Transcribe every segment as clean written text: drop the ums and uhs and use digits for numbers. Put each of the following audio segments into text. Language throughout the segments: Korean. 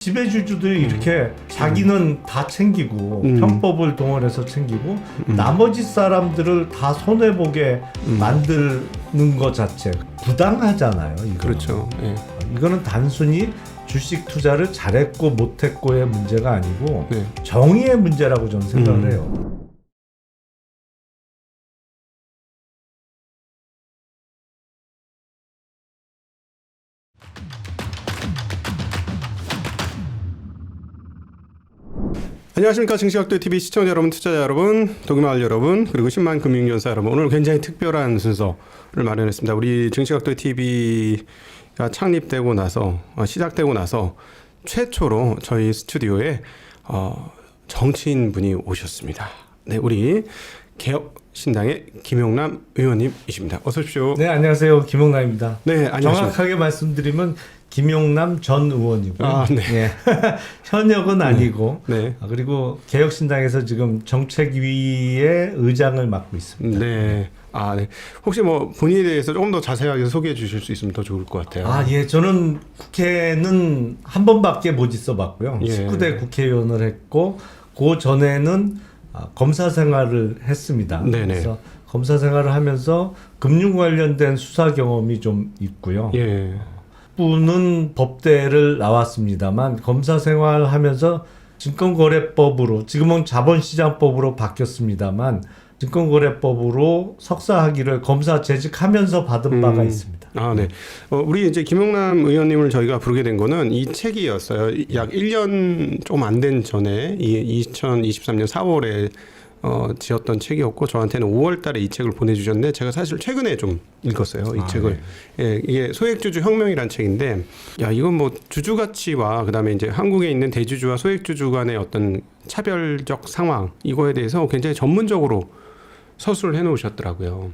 지배주주들이 이렇게 자기는 다 챙기고 편법을 동원해서 챙기고 나머지 사람들을 다 손해보게 만드는 것 자체 부당하잖아요. 이거는. 그렇죠. 예. 이거는 단순히 주식 투자를 잘했고 못했고의 문제가 아니고 네. 정의의 문제라고 저는 생각을 해요. 안녕하십니까. 증시각도TV 시청자 여러분, 투자자 여러분, 독일마을 여러분, 그리고 10만 금융연사 여러분. 오늘 굉장히 특별한 순서를 마련했습니다. 우리 증시각도TV가 창립되고 나서 시작되고 나서 최초로 저희 스튜디오에 정치인분이 오셨습니다. 네, 우리 개혁신당의 김용남 의원님이십니다. 어서 오십시오. 네, 안녕하세요. 김용남입니다. 네, 안녕하십니까. 정확하게 말씀드리면 김용남 전 의원이고요. 아, 네. 예. 현역은 아니고 네. 그리고 개혁신당에서 지금 정책위의 의장을 맡고 있습니다. 네. 아, 네. 혹시 뭐 본인에 대해서 조금 더 자세하게 소개해 주실 수 있으면 더 좋을 것 같아요. 아, 예. 저는 국회는 한 번밖에 못 있어봤고요. 예. 19대 국회의원을 했고 그 전에는 검사 생활을 했습니다. 네네. 그래서 검사 생활을 하면서 금융 관련된 수사 경험이 좀 있고요. 예. 부는 법대를 나왔습니다만 검사 생활하면서 증권거래법으로 지금은 자본시장법으로 바뀌었습니다만 증권거래법으로 석사 학위를 검사 재직하면서 받은 바가 있습니다. 아, 네. 우리 이제 김용남 의원님을 저희가 부르게 된 거는 이 책이었어요. 약 1년 좀 안 된 전에 2023년 4월에 지었던 책이었고 저한테는 5월 달에 이 책을 보내주셨는데 제가 사실 최근에 좀 읽었어요. 이 책을. 네. 예, 이게 소액주주 혁명이라는 책인데 야, 이건 뭐 주주 가치와 그다음에 이제 한국에 있는 대주주와 소액주주 간의 어떤 차별적 상황 이거에 대해서 굉장히 전문적으로 서술을 해 놓으셨더라고요.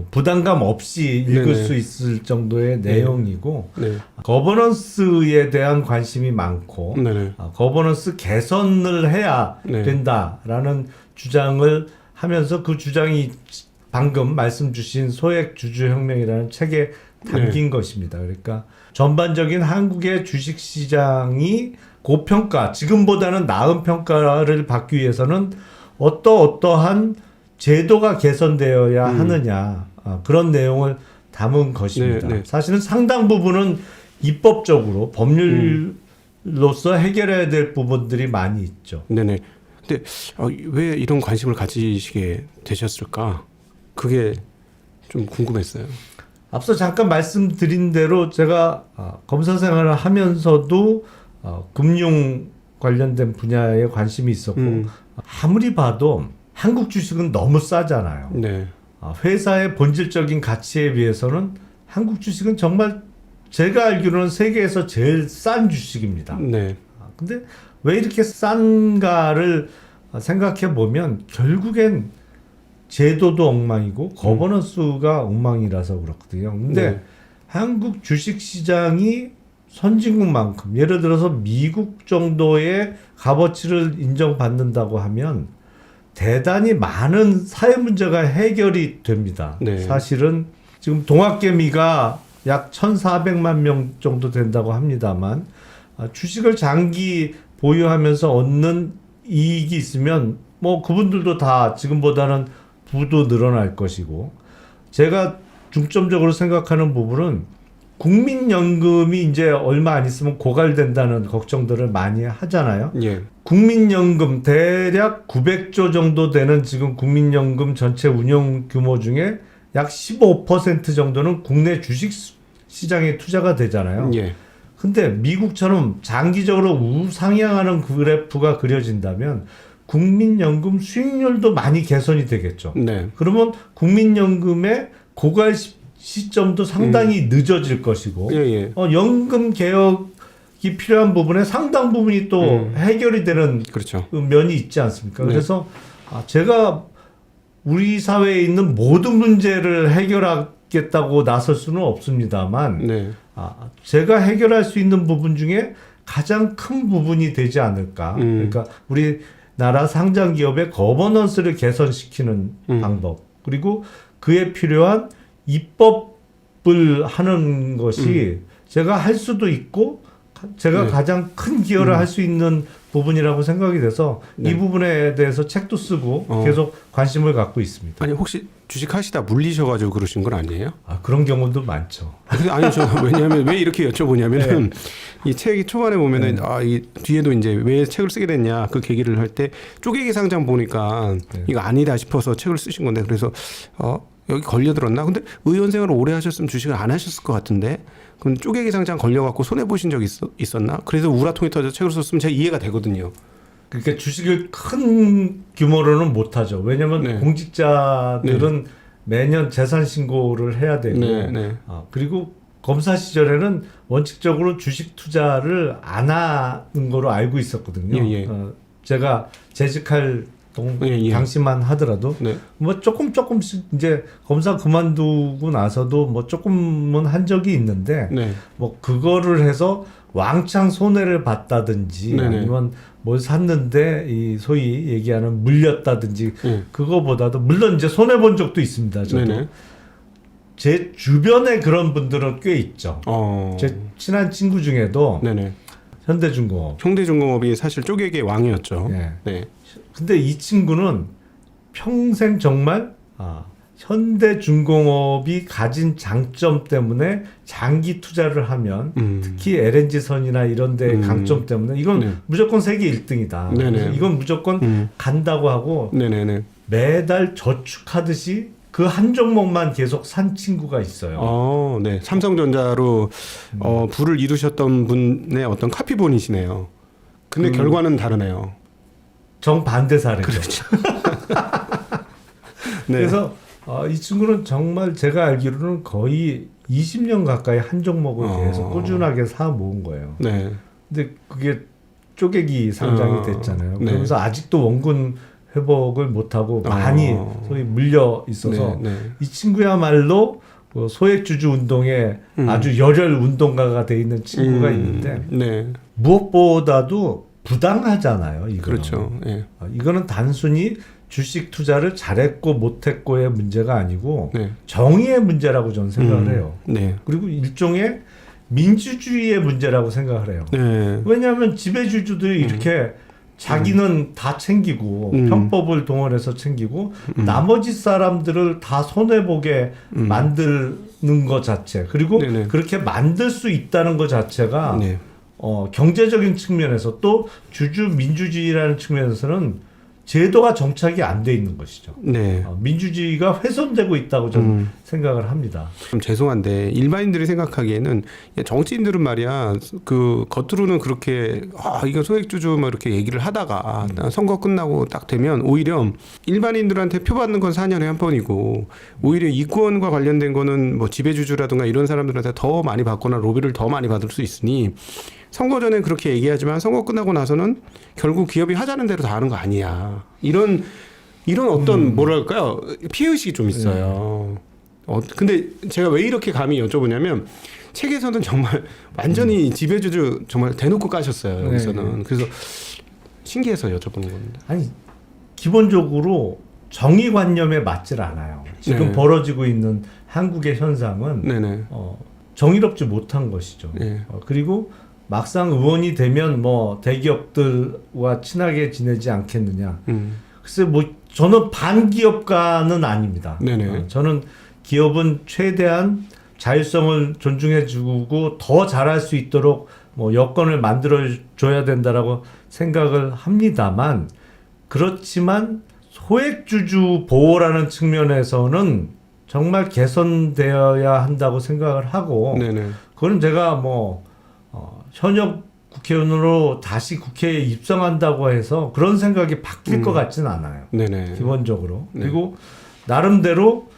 부담감 없이 읽을 네네. 수 있을 정도의 내용이고 네. 거버넌스에 대한 관심이 많고 네네. 거버넌스 개선을 해야 네. 된다라는 주장을 하면서 그 주장이 방금 말씀 주신 소액주주혁명이라는 책에 담긴 것입니다. 그러니까 전반적인 한국의 주식시장이 고평가, 지금보다는 나은 평가를 받기 위해서는 어떠한 제도가 개선되어야 하느냐 그런 내용을 담은 것입니다. 네, 네. 사실은 상당 부분은 입법적으로 법률로서 해결해야 될 부분들이 많이 있죠. 네네. 근데 왜 이런 관심을 가지시게 되셨을까? 그게 좀 궁금했어요. 앞서 잠깐 말씀드린 대로 제가 검사 생활을 하면서도 금융 관련된 분야에 관심이 있었고 아무리 봐도 한국 주식은 너무 싸잖아요. 네. 회사의 본질적인 가치에 비해서는 한국 주식은 정말 제가 알기로는 세계에서 제일 싼 주식입니다. 네. 근데 왜 이렇게 싼가를 생각해 보면 결국엔 제도도 엉망이고 거버넌스가 엉망이라서 그렇거든요. 근데 네. 한국 주식 시장이 선진국만큼 예를 들어서 미국 정도의 값어치를 인정받는다고 하면 대단히 많은 사회 문제가 해결이 됩니다. 네. 사실은 지금 동학개미가 약 1,400만 명 정도 된다고 합니다만 주식을 장기 보유하면서 얻는 이익이 있으면 뭐 그분들도 다 지금보다는 부도 늘어날 것이고 제가 중점적으로 생각하는 부분은 국민연금이 이제 얼마 안 있으면 고갈된다는 걱정들을 많이 하잖아요. 예. 국민연금 대략 900조 정도 되는 지금 국민연금 전체 운용 규모 중에 약 15% 정도는 국내 주식 시장에 투자가 되잖아요. 예. 근데 미국처럼 장기적으로 우상향하는 그래프가 그려진다면 국민연금 수익률도 많이 개선이 되겠죠. 네. 그러면 국민연금의 고갈 시점도 상당히 늦어질 것이고 예, 예. 연금 개혁이 필요한 부분에 상당 부분이 또 해결이 되는 그렇죠. 면이 있지 않습니까? 네. 그래서 제가 우리 사회에 있는 모든 문제를 해결하겠다고 나설 수는 없습니다만 네. 제가 해결할 수 있는 부분 중에 가장 큰 부분이 되지 않을까. 그러니까 우리나라 상장 기업의 거버넌스를 개선시키는 방법 그리고 그에 필요한 입법을 하는 것이 제가 할 수도 있고 제가 네. 가장 큰 기여를 할 수 있는 부분이라고 생각이 돼서 네. 이 부분에 대해서 책도 쓰고 계속 관심을 갖고 있습니다. 아니 혹시 주식하시다 물리셔가지고 그러신 건 아니에요? 그런 경우도 많죠. 근데 아니 저 왜냐하면 왜 이렇게 여쭤보냐면은 네. 이 책이 초반에 보면은 이 뒤에도 이제 왜 책을 쓰게 됐냐 그 계기를 할 때 쪼개기 상장 보니까 네. 이거 아니다 싶어서 책을 쓰신 건데 그래서 여기 걸려들었나? 근데 의원 생활을 오래 하셨으면 주식을 안 하셨을 것 같은데 그럼 쪼개기 상장 걸려갖고 손해 보신 적 있었나? 그래서 우라통이 터져 책을 썼으면 제가 이해가 되거든요. 그러니까 주식을 큰 규모로는 못하죠. 왜냐하면 네. 공직자들은 매년 재산 신고를 해야 되고 네. 그리고 검사 시절에는 원칙적으로 주식 투자를 안 하는 거로 알고 있었거든요. 예. 제가 재직할 예. 당시만 하더라도 네. 뭐 조금씩 이제 검사 그만두고 나서도 뭐 조금은 한 적이 있는데 네. 뭐 그거를 해서 왕창 손해를 봤다든지 네네. 아니면 뭘 샀는데 이 소위 얘기하는 물렸다든지 네. 그거보다도 물론 이제 손해 본 적도 있습니다. 저도 네네. 제 주변에 그런 분들은 꽤 있죠. 제 친한 친구 중에도 네네. 현대중공업. 현대중공업이 사실 쪼개기의 왕이었죠. 예. 네. 근데 이 친구는 평생 정말 현대중공업이 가진 장점 때문에 장기 투자를 하면 특히 LNG선이나 이런 데 강점 때문에 이건 네. 무조건 세계 1등이다. 네네. 이건 무조건 간다고 하고 네네네. 매달 저축하듯이 그 한 종목만 계속 산 친구가 있어요. 네. 삼성전자로 부를 이루셨던 분의 어떤 카피본이시네요. 근데 결과는 다르네요. 정반대 사례죠. 그렇죠. 네. 그래서 이 친구는 정말 제가 알기로는 거의 20년 가까이 한 종목을 계속 꾸준하게 사 모은 거예요. 네. 근데 그게 쪼개기 상장이 됐잖아요. 네. 그러면서 아직도 원금 회복을 못하고 많이 소위 물려 있어서 네. 이 친구야말로 그 소액주주 운동에 아주 열혈 운동가가 돼 있는 친구가 있는데 네. 무엇보다도 부당하잖아요. 이거는. 그렇죠. 네. 이거는 단순히 주식 투자를 잘했고 못했고의 문제가 아니고 네. 정의의 문제라고 저는 생각을 해요. 네. 그리고 일종의 민주주의의 문제라고 생각을 해요. 네. 왜냐하면 지배주주들이 이렇게 자기는 다 챙기고 편법을 동원해서 챙기고 나머지 사람들을 다 손해보게 만드는 것 자체 그리고 네네. 그렇게 만들 수 있다는 것 자체가 네. 경제적인 측면에서 또 주주 민주주의라는 측면에서는 제도가 정착이 안 돼 있는 것이죠. 네. 민주주의가 훼손되고 있다고 저는 생각을 합니다. 좀 죄송한데 일반인들이 생각하기에는 정치인들은 말이야 그 겉으로는 그렇게 이거 소액주주 뭐 이렇게 얘기를 하다가 선거 끝나고 딱 되면 오히려 일반인들한테 표 받는 건 4년에 한 번이고 오히려 이권과 관련된 거는 뭐 지배주주라든가 이런 사람들한테 더 많이 받거나 로비를 더 많이 받을 수 있으니 선거 전에 그렇게 얘기하지만 선거 끝나고 나서는 결국 기업이 하자는 대로 다 하는 거 아니야. 이런 어떤 뭐랄까요 피해의식이 좀 있어요. 근데 제가 왜 이렇게 감히 여쭤보냐면 책에서는 정말 완전히 지배주주 정말 대놓고 까셨어요. 여기서는. 네. 그래서 신기해서 여쭤보는 겁니다. 아니 기본적으로 정의관념에 맞질 않아요. 지금 네. 벌어지고 있는 한국의 현상은 네네. 정의롭지 못한 것이죠. 네. 그리고 막상 의원이 되면 뭐 대기업들과 친하게 지내지 않겠느냐. 글쎄 뭐 저는 반기업가는 아닙니다. 네네. 저는 기업은 최대한 자율성을 존중해주고 더 잘할 수 있도록 뭐 여건을 만들어줘야 된다라고 생각을 합니다만 그렇지만 소액주주 보호라는 측면에서는 정말 개선되어야 한다고 생각을 하고 네네. 그건 제가 뭐 현역 국회의원으로 다시 국회에 입성한다고 해서 그런 생각이 바뀔 것 같지는 않아요. 네네. 기본적으로. 네. 그리고 나름대로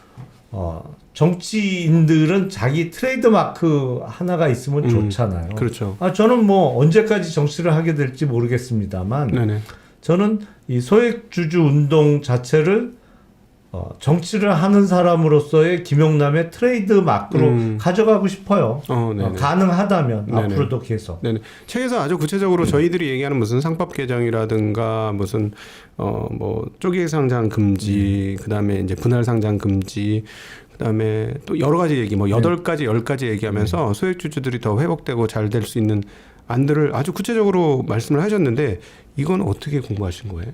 정치인들은 자기 트레이드 마크 하나가 있으면 좋잖아요. 그렇죠. 저는 뭐 언제까지 정치를 하게 될지 모르겠습니다만 네네. 저는 이 소액주주 운동 자체를 정치를 하는 사람으로서의 김용남의 트레이드 마크로 가져가고 싶어요. 네네. 가능하다면 네네. 앞으로도 계속. 네네. 책에서 아주 구체적으로 저희들이 얘기하는 무슨 상법 개정이라든가 무슨 뭐 쪼개 상장 금지, 그다음에 이제 분할 상장 금지, 그다음에 또 여러 가지 얘기 뭐 8가지 10가지 얘기하면서 소액주주들이 더 회복되고 잘 될 수 있는 안들을 아주 구체적으로 말씀을 하셨는데 이건 어떻게 공부하신 거예요?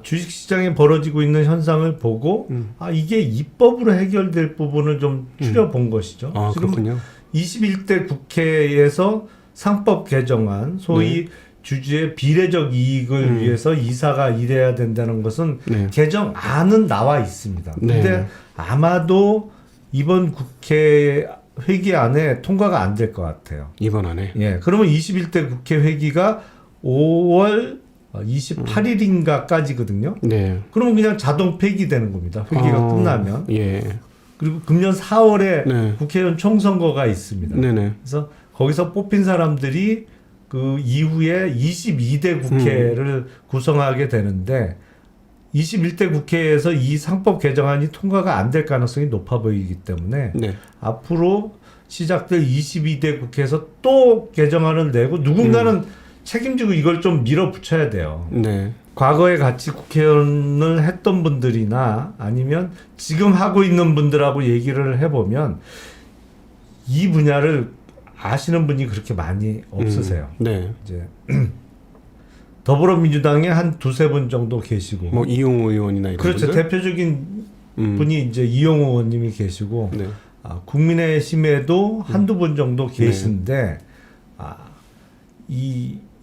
주식시장에 벌어지고 있는 현상을 보고 이게 입법으로 해결될 부분을 좀 추려본 것이죠. 지금 그렇군요. 21대 국회에서 상법 개정안, 소위 주주의 비례적 이익을 위해서 이사가 일해야 된다는 것은 개정안은 나와 있습니다. 근데 아마도 이번 국회 회기 안에 통과가 안 될 것 같아요. 이번 안에. 예, 그러면 21대 국회 회기가 5월 28일인가까지거든요. 네. 그러면 그냥 자동 폐기되는 겁니다. 회기가 끝나면. 예. 그리고 금년 4월에 네. 국회의원 총선거가 있습니다. 네네. 그래서 거기서 뽑힌 사람들이 그 이후에 22대 국회를 구성하게 되는데 21대 국회에서 이 상법 개정안이 통과가 안 될 가능성이 높아 보이기 때문에 앞으로 시작될 22대 국회에서 또 개정안을 내고 누군가는 책임지고 이걸 좀 밀어붙여야 돼요. 과거에 같이 국회의원을 했던 분들이나 아니면 지금 하고 있는 분들하고 얘기를 해보면 이 분야를 아시는 분이 그렇게 많이 없으세요. 이제 더불어민주당에 한 두세 분 정도 계시고, 뭐 이용호 의원이나 이런 그렇죠. 분들? 대표적인 분이 이제 이용호 의원님이 계시고, 국민의힘에도 한두 분 정도 계신데,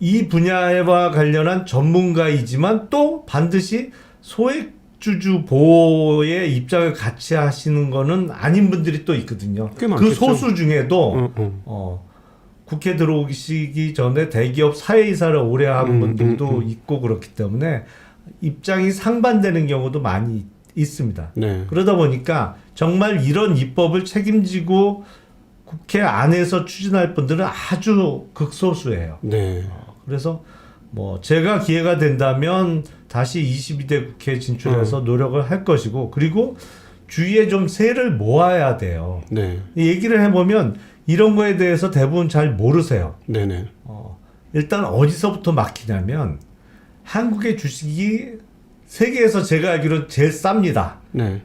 이 분야와 관련한 전문가이지만 또 반드시 소액주주 보호의 입장을 같이 하시는 거는 아닌 분들이 또 있거든요. 그 소수 중에도 국회 들어오시기 전에 대기업 사회이사를 오래 한 분들도 있고 그렇기 때문에 입장이 상반되는 경우도 많이 있습니다. 그러다 보니까 정말 이런 입법을 책임지고 국회 안에서 추진할 분들은 아주 극소수예요. 그래서 뭐 제가 기회가 된다면 다시 22대 국회에 진출해서 노력을 할 것이고, 그리고 주위에 좀 세를 모아야 돼요. 얘기를 해보면 이런 거에 대해서 대부분 잘 모르세요. 일단 어디서부터 막히냐면 한국의 주식이 세계에서 제가 알기로 제일 쌉니다.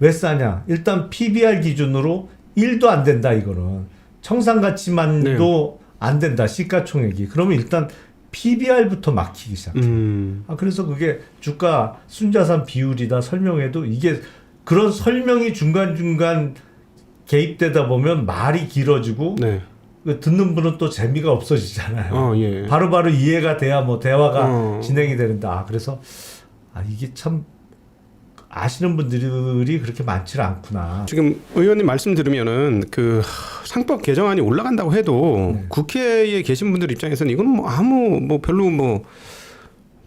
왜 싸냐? 일단 PBR 기준으로 1도 안 된다 이거는. 청산가치만도 안 된다 시가총액이. 그러면 일단 PBR부터 막히기 시작해요. 그래서 그게 주가 순자산 비율이다 설명해도 이게 그런 설명이 중간중간 개입되다 보면 말이 길어지고 듣는 분은 또 재미가 없어지잖아요. 바로바로 이해가 돼야 뭐 대화가 진행이 되는데 그래서 이게 참 아시는 분들이 그렇게 많지 않구나. 지금 의원님 말씀 들으면은 그 상법 개정안이 올라간다고 해도 국회에 계신 분들 입장에서는 이건 뭐 아무 뭐 별로 뭐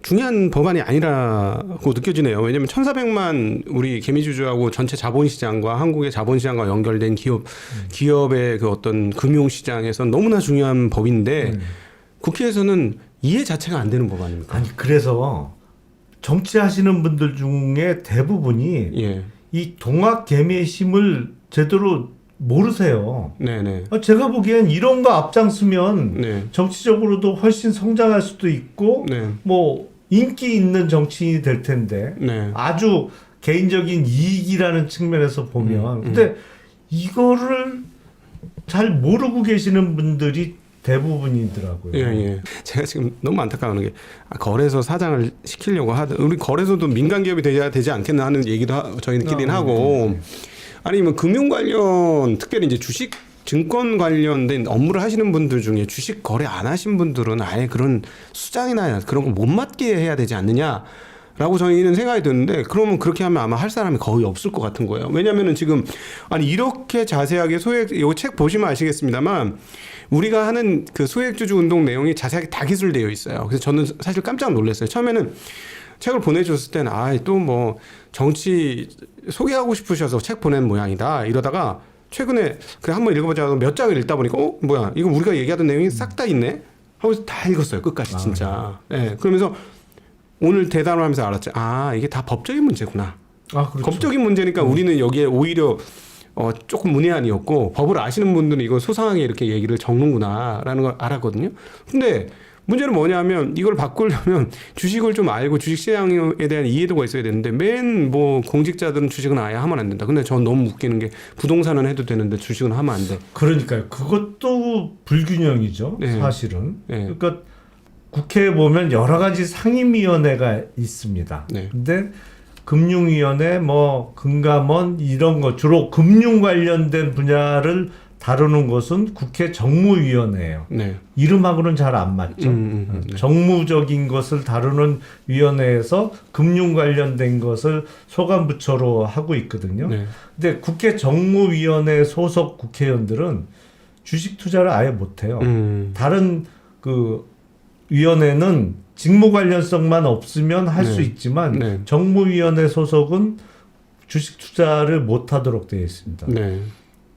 중요한 법안이 아니라고 느껴지네요. 왜냐하면 1,400만 우리 개미주주하고 전체 자본시장과 한국의 자본시장과 연결된 기업의 그 어떤 금융시장에서 너무나 중요한 법인데 국회에서는 이해 자체가 안 되는 법 아닙니까? 아니 그래서 정치하시는 분들 중에 대부분이 이 동학개미의 힘을 제대로 모르세요. 제가 보기엔 이런 거 앞장서면 정치적으로도 훨씬 성장할 수도 있고 뭐 인기 있는 정치인이 될 텐데 아주 개인적인 이익이라는 측면에서 보면 근데 이거를 잘 모르고 계시는 분들이 대부분이더라고요. 제가 지금 너무 안타까운 게 거래소 사장을 시키려고 우리 거래소도 민간 기업이 돼야 되지 않겠나 하는 얘기도 저희끼리는 하고 아니면 금융 관련 특별히 이제 주식 증권 관련된 업무를 하시는 분들 중에 주식 거래 안 하신 분들은 아예 그런 수장이나 그런 거 못 맡게 해야 되지 않느냐라고 저희는 생각이 드는데 그러면 그렇게 하면 아마 할 사람이 거의 없을 것 같은 거예요. 왜냐면은 지금 이렇게 자세하게 이거 책 보시면 아시겠습니다만 우리가 하는 그 소액주주 운동 내용이 자세하게 다 기술되어 있어요. 그래서 저는 사실 깜짝 놀랐어요. 처음에는 책을 보내줬을 때는 또 뭐 정치 소개하고 싶으셔서 책 보낸 모양이다 이러다가 최근에 그래 한번 읽어보자 몇 장을 읽다 보니까 뭐야 이거 우리가 얘기하던 내용이 싹 다 있네 하고 다 읽었어요 끝까지 진짜. 그러면서 오늘 대담을 하면서 알았죠. 이게 다 법적인 문제구나. 그렇죠. 법적인 문제니까 우리는 여기에 오히려 조금 문외한이었고 법을 아시는 분들은 이거 소상하게 이렇게 얘기를 적는구나라는 걸 알았거든요. 근데 문제는 뭐냐면 이걸 바꾸려면 주식을 좀 알고 주식시장에 대한 이해도가 있어야 되는데 맨 뭐 공직자들은 주식은 아예 하면 안 된다. 근데 전 너무 웃기는 게 부동산은 해도 되는데 주식은 하면 안 돼. 그러니까요. 그것도 불균형이죠. 사실은. 그러니까 국회에 보면 여러 가지 상임위원회가 있습니다. 네. 근데 금융위원회, 뭐 금감원 이런 거 주로 금융 관련된 분야를 다루는 것은 국회 정무위원회예요. 네. 이름하고는 잘 안 맞죠. 네. 정무적인 것을 다루는 위원회에서 금융 관련된 것을 소관부처로 하고 있거든요. 네. 근데 국회 정무위원회 소속 국회의원들은 주식 투자를 아예 못해요. 다른 그 위원회는 직무 관련성만 없으면 할 수 네. 있지만 네. 정무위원회 소속은 주식 투자를 못하도록 되어 있습니다. 네.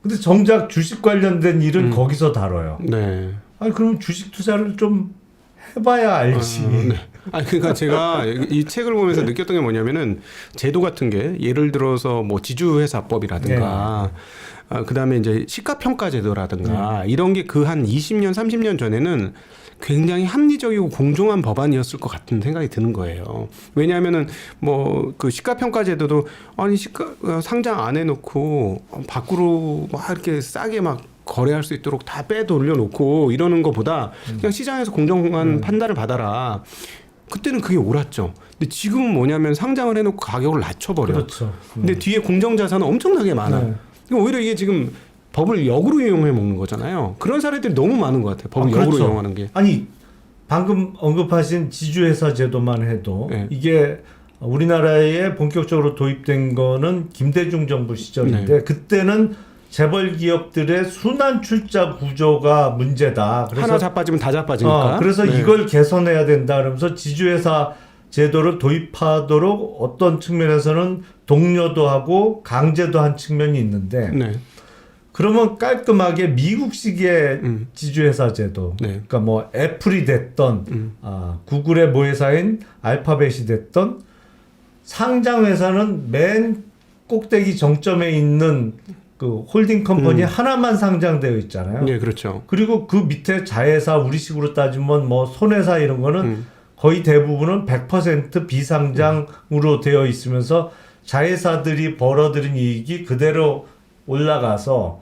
근데 정작 주식 관련된 일은 거기서 다뤄요. 네. 아니 그럼 주식 투자를 좀 해봐야 알지. 네. 아니 그러니까 제가 이 책을 보면서 느꼈던 게 뭐냐면은 제도 같은 게 예를 들어서 뭐 지주회사법이라든가 그다음에 이제 시가평가 제도라든가 이런 게 그 한 20년 30년 전에는 굉장히 합리적이고 공정한 법안이었을 것 같은 생각이 드는 거예요. 왜냐하면은 뭐 그 시가평가 제도도 아니 상장 안 해놓고 밖으로 막 이렇게 싸게 막 거래할 수 있도록 다 빼돌려놓고 이러는 것보다 그냥 시장에서 공정한 판단을 받아라. 그때는 그게 옳았죠. 근데 지금은 뭐냐면 상장을 해놓고 가격을 낮춰버려. 그렇죠. 근데 뒤에 공정자산은 엄청나게 많아. 네. 오히려 이게 지금 법을 역으로 이용해 먹는 거잖아요. 그런 사례들이 너무 많은 것 같아요. 법을 역으로 그렇죠. 이용하는 게. 아니 방금 언급하신 지주회사 제도만 해도 네. 이게 우리나라에 본격적으로 도입된 거는 김대중 정부 시절인데 그때는 재벌 기업들의 순환 출자 구조가 문제다. 그래서 하나 자빠지면 다 자빠지니까. 그래서 네. 이걸 개선해야 된다. 그러면서 지주회사 제도를 도입하도록 어떤 측면에서는 독려도 하고 강제도 한 측면이 있는데 네. 그러면 깔끔하게 미국식의 지주회사 제도, 네. 그러니까 뭐 애플이 됐던 구글의 모회사인 알파벳이 됐던 상장 회사는 맨 꼭대기 정점에 있는 그 홀딩 컴퍼니 하나만 상장되어 있잖아요. 네, 그렇죠. 그리고 그 밑에 자회사 우리식으로 따지면 뭐 손회사 이런 거는 거의 대부분은 100% 비상장으로 되어 있으면서 자회사들이 벌어들인 이익이 그대로 올라가서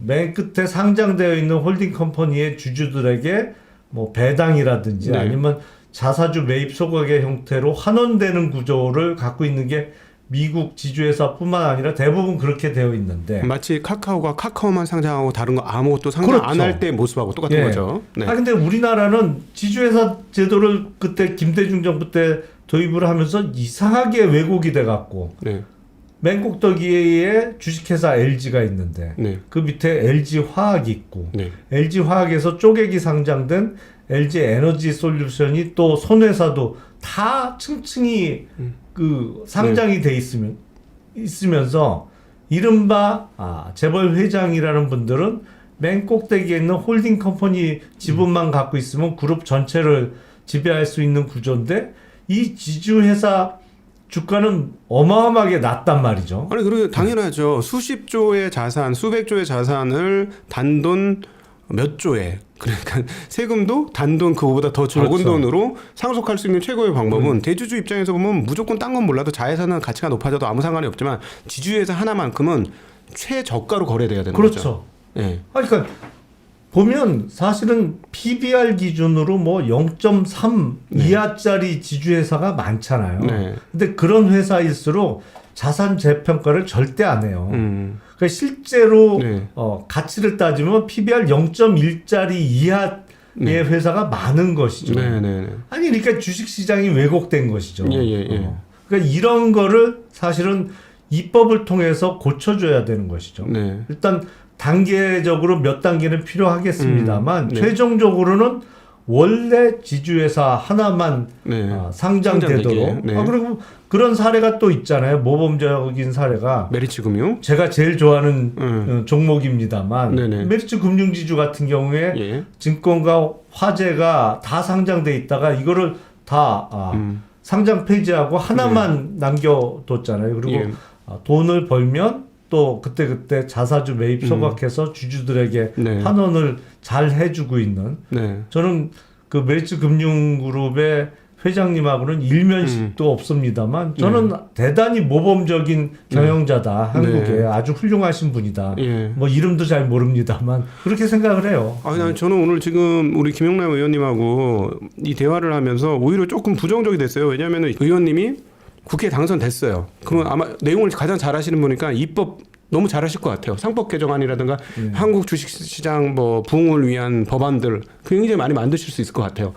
맨 끝에 상장되어 있는 홀딩 컴퍼니의 주주들에게 뭐 배당이라든지 네. 아니면 자사주 매입 소각의 형태로 환원되는 구조를 갖고 있는 게 미국 지주회사뿐만 아니라 대부분 그렇게 되어 있는데 마치 카카오가 카카오만 상장하고 다른 거 아무것도 상장 그렇죠. 안 할 때 모습하고 똑같은 예. 거죠. 네. 근데 우리나라는 지주회사 제도를 그때 김대중 정부 때 도입을 하면서 이상하게 왜곡이 돼 갖고 네. 맨 꼭대기에 주식회사 LG가 있는데 네. 그 밑에 LG 화학이 있고 네. LG 화학에서 쪼개기 상장된 LG 에너지 솔루션이 또 손회사도 다 층층이 그 상장이 돼 있으면서 이른바 재벌 회장이라는 분들은 맨 꼭대기에 있는 홀딩 컴퍼니 지분만 갖고 있으면 그룹 전체를 지배할 수 있는 구조인데 이 지주회사 주가는 어마어마하게 낮단 말이죠. 아니 그리고 당연하죠. 수십 조의 자산, 수백 조의 자산을 단돈 몇 조에 그러니까 세금도 단돈 그거보다 더 적은 그렇죠. 돈으로 상속할 수 있는 최고의 방법은 대주주 입장에서 보면 무조건 딴 건 몰라도 자회사는 가치가 높아져도 아무 상관이 없지만 지주회사 하나만큼은 최저가로 거래돼야 되는 거죠. 그렇죠. 예. 그러니까 보면 사실은 PBR 기준으로 뭐 0.3 이하짜리 지주회사가 많잖아요. 네. 근데 그런 회사일수록 자산 재평가를 절대 안 해요. 그러니까 실제로 네. 가치를 따지면 PBR 0.1짜리 이하의 회사가 많은 것이죠. 네, 네, 네. 아니 그러니까 주식 시장이 왜곡된 것이죠. 예. 그러니까 이런 거를 사실은 입법을 통해서 고쳐줘야 되는 것이죠. 네. 일단 단계적으로 몇 단계는 필요하겠습니다만 네. 최종적으로는 원래 지주회사 하나만 네. 상장되도록 상장되게, 네. 그리고 그런 사례가 또 있잖아요. 모범적인 사례가 메리츠 금융. 제가 제일 좋아하는 종목입니다만 네네. 메리츠 금융지주 같은 경우에 예. 증권과 화재가 다 상장돼 있다가 이거를 다 상장 폐지하고 하나만 남겨뒀잖아요. 그리고 예. 돈을 벌면 또 그때 자사주 매입 소각해서 주주들에게 네. 환원을 잘 해주고 있는 네. 저는 그 메리츠 금융그룹의 회장님하고는 일면식도 없습니다만 저는 대단히 모범적인 경영자다. 한국에 네. 아주 훌륭하신 분이다. 예. 뭐 이름도 잘 모릅니다만 그렇게 생각을 해요. 저는 오늘 지금 우리 김영남 의원님하고 이 대화를 하면서 오히려 조금 부정적이 됐어요. 왜냐하면 의원님이 국회에 당선됐어요. 그러면 아마 내용을 가장 잘 하시는 분이니까 입법 너무 잘하실 것 같아요. 상법 개정안이라든가 한국 주식시장 뭐 부흥을 위한 법안들 굉장히 많이 만드실 수 있을 것 같아요.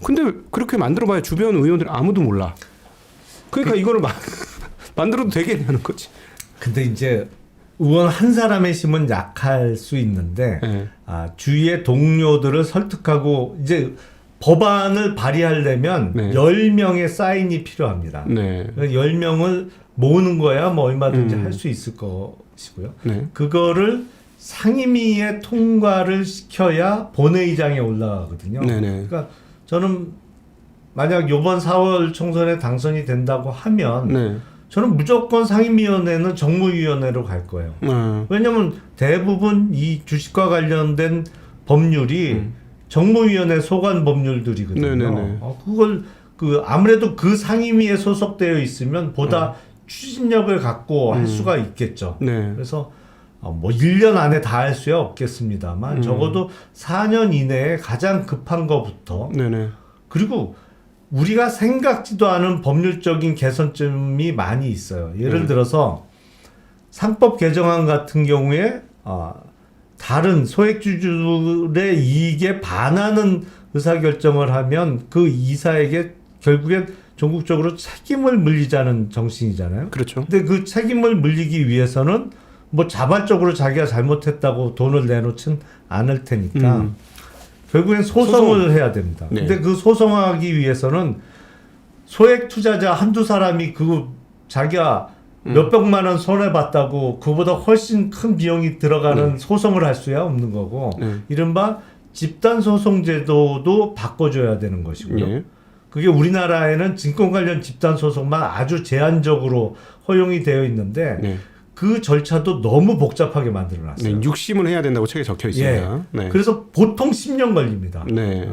근데 그렇게 만들어봐야 주변 의원들 아무도 몰라. 그러니까 이거를 만들어도 되겠냐는 거지. 근데 이제 의원 한 사람의 힘은 약할 수 있는데 네. 주위의 동료들을 설득하고 이제 법안을 발의하려면 네. 10명의 사인이 필요합니다. 네. 10명을 모으는 거야 뭐 얼마든지 할 수 있을 것이고요. 네. 그거를 상임위에 통과를 시켜야 본회의장에 올라가거든요. 네네. 그러니까 저는 만약 이번 4월 총선에 당선이 된다고 하면 네. 저는 무조건 상임위원회는 정무위원회로 갈 거예요. 왜냐하면 대부분 이 주식과 관련된 법률이 정무위원회 소관 법률들이거든요. 네네네. 그걸 아무래도 그 상임위에 소속되어 있으면 보다 추진력을 갖고 할 수가 있겠죠. 네. 그래서 뭐 1년 안에 다 할 수야 없겠습니다만 적어도 4년 이내에 가장 급한 거부터 네네. 그리고 우리가 생각지도 않은 법률적인 개선점이 많이 있어요. 예를 들어서 상법 개정안 같은 경우에 다른 소액주주들의 이익에 반하는 의사결정을 하면 그 이사에게 결국엔 전국적으로 책임을 물리자는 정신이잖아요. 그렇죠. 근데 그 책임을 물리기 위해서는 뭐 자발적으로 자기가 잘못했다고 돈을 내놓진 않을 테니까 결국엔 소송을 해야 됩니다. 네. 근데 그 소송하기 위해서는 소액 투자자 한두 사람이 자기가 몇백만 원 손해봤다고 그보다 훨씬 큰 비용이 들어가는 소송을 할 수야 없는 거고 이른바 집단소송제도도 바꿔줘야 되는 것이고요. 네. 그게 우리나라에는 증권 관련 집단소송만 아주 제한적으로 허용이 되어 있는데 네. 그 절차도 너무 복잡하게 만들어놨어요. 네. 6심을 해야 된다고 책에 적혀 있습니다. 예. 네. 그래서 보통 10년 걸립니다. 네.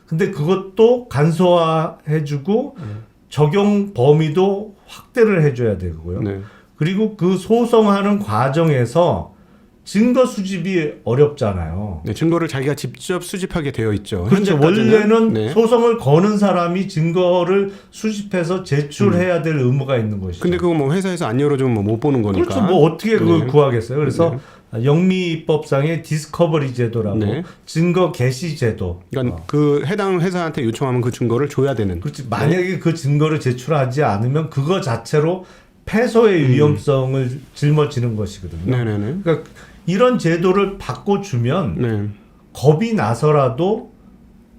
근데 그것도 간소화해주고 적용 범위도 확대를 해줘야 되고요. 네. 그리고 그 소송하는 과정에서 증거 수집이 어렵잖아요. 네, 증거를 자기가 직접 수집하게 되어 있죠. 그렇죠. 현재까지는. 원래는 네. 소송을 거는 사람이 증거를 수집해서 제출해야 될 의무가 있는 것이죠. 근데 그거 뭐 회사에서 안 열어주면 뭐못 보는 거니까. 그렇죠. 뭐 어떻게 그걸 네. 구하겠어요. 그래서 영미법상의 디스커버리 제도라고 네. 증거 개시 제도. 그러니까 그 해당 회사한테 요청하면 그 증거를 줘야 되는. 그렇지. 만약에 그 증거를 제출하지 않으면 그거 자체로 패소의 위험성을 짊어지는 것이거든요. 네네네. 그러니까 이런 제도를 바꿔주면 네. 겁이 나서라도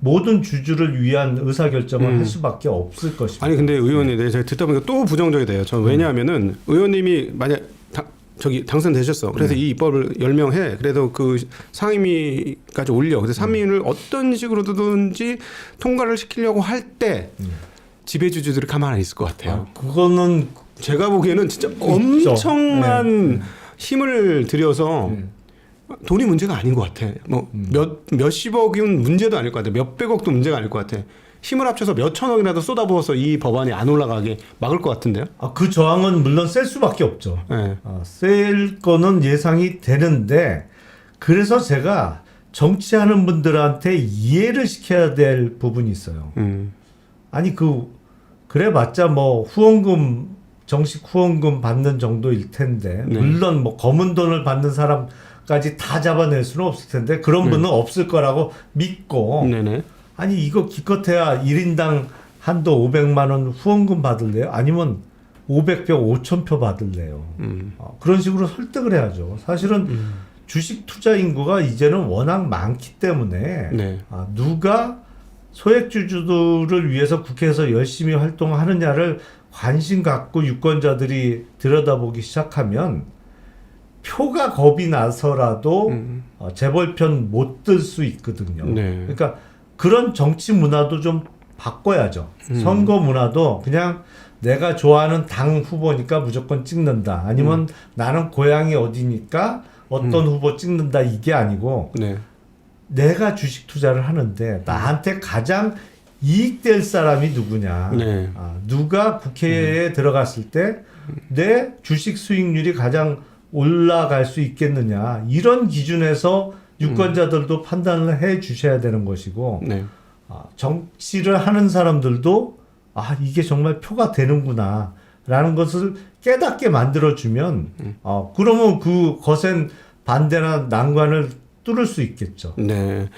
모든 주주를 위한 의사결정을 할 수밖에 없을 것입니다. 아니 근데 의원님, 네, 제가 듣다 보니까 또 부정적이 돼요. 저는 왜냐하면은 의원님이 만약 당선되셨어. 그래서 이 입법을 10명 해. 그래도 그 상임위까지 올려. 그래서 상임위를 어떤 식으로든지 통과를 시키려고 할 때 지배주주들이 가만 안 있을 것 같아요. 그거는 제가 보기에는 진짜 엄청난 힘을 들여서 돈이 문제가 아닌 것 같아. 뭐 몇십억은 문제도 아닐 것 같아. 몇백억도 문제가 아닐 것 같아. 힘을 합쳐서 몇천억이라도 쏟아부어서 이 법안이 안 올라가게 막을 것 같은데요. 그 저항은 물론 셀 수밖에 없죠. 네. 셀 거는 예상이 되는데 그래서 제가 정치하는 분들한테 이해를 시켜야 될 부분이 있어요. 아니 그래봤자 뭐 후원금 정식 후원금 받는 정도일 텐데 물론 뭐 검은 돈을 받는 사람까지 다 잡아낼 수는 없을 텐데 그런 분은 없을 거라고 믿고 네네. 아니 이거 기껏해야 1인당 한도 500만 원 후원금 받을래요? 아니면 500표 5,000표 받을래요? 그런 식으로 설득을 해야죠. 사실은 주식 투자 인구가 이제는 워낙 많기 때문에 네. 누가 소액주주들을 위해서 국회에서 열심히 활동하느냐를 관심 갖고 유권자들이 들여다보기 시작하면 표가 겁이 나서라도 재벌편 못 들 수 있거든요. 네. 그러니까 그런 정치 문화도 좀 바꿔야죠. 선거 문화도 그냥 내가 좋아하는 당 후보니까 무조건 찍는다. 아니면 나는 고향이 어디니까 어떤 후보 찍는다. 이게 아니고 네. 내가 주식 투자를 하는데 나한테 가장 이익될 사람이 누구냐. 네. 누가 국회에 들어갔을 때 내 주식 수익률이 가장 올라갈 수 있겠느냐. 이런 기준에서 유권자들도 판단을 해 주셔야 되는 것이고 네. 정치를 하는 사람들도 이게 정말 표가 되는구나 라는 것을 깨닫게 만들어주면 그러면 그 거센 반대나 난관을 뚫을 수 있겠죠. 네.